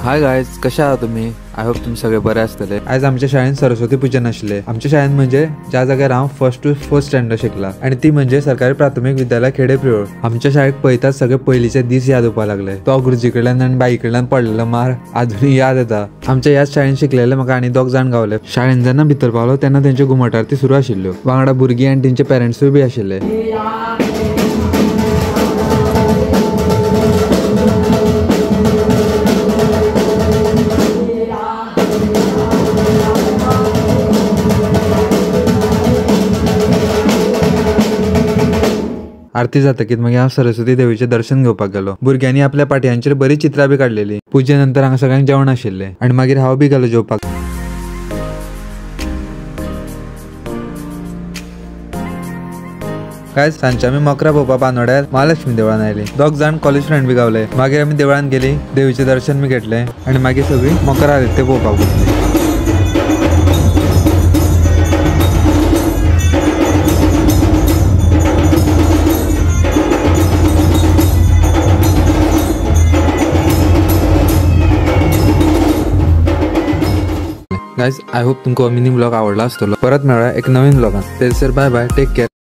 Hi guys, कशा आहात तुम्ही? आय होप तुम्ही सगळे बरे असतले। आज आमच्या शाळेत सरस्वती पूजन आशिल्ले। आमच्या शाळेत म्हणजे ज्या जाग्यार हांव फर्स्ट टू फोर्थ स्टँडर्ड शिकला आणि ती म्हणजे सरकारी प्राथमिक विद्यालय खेडे प्रियोळ। आमच्या शाळेत पळयताच सगळे पयलीचे दीस याद येवपाक लागले। तो गुरुजी कडल्यान आणि बाई कडल्यान पडलेलो मार अजूनही याद येता। आमच्या याच शाळेत शिकलेले म्हाका आनी 2 जाण गावले। शाळेत जेन्ना भितर पावलो तेन्ना तेंच्यो घुमट आरती सुरू आशिल्ल्यो। वांगडा भुरगीं आणि तेंचे पेरेंट्सूय बी आशिल्ले। आरती जातकीत मागीर हांव सरस्वती देवीचे दर्शन घेवपाक गेलो। भुरग्यांनी आपल्या पाटयांचेर बरी चित्रां बी काडलेली। पुजे नंतर हांगा सगळ्यांक जेवण आशिल्लें आणि मागीर हांव बी गेलो जेवपाक। काय सांजचे आमी मकरा पळोवपाक बांदोड्यार महालक्ष्मी देवळान आयली। 2 जाण कॉलेज फ्रेंड बी गावले। मागीर आमी देवळान गेली, देवीचे दर्शन बी घेतले आणि मागीर सगळीं मकरा आरती पळोवपाक बसली। गाइस, आय होप तुमको मिनी ब्लॉग आवडला आसतलो। परत मेळूया एक नवीन ब्लॉगान। तेसर बाय बाय, टेक केअर।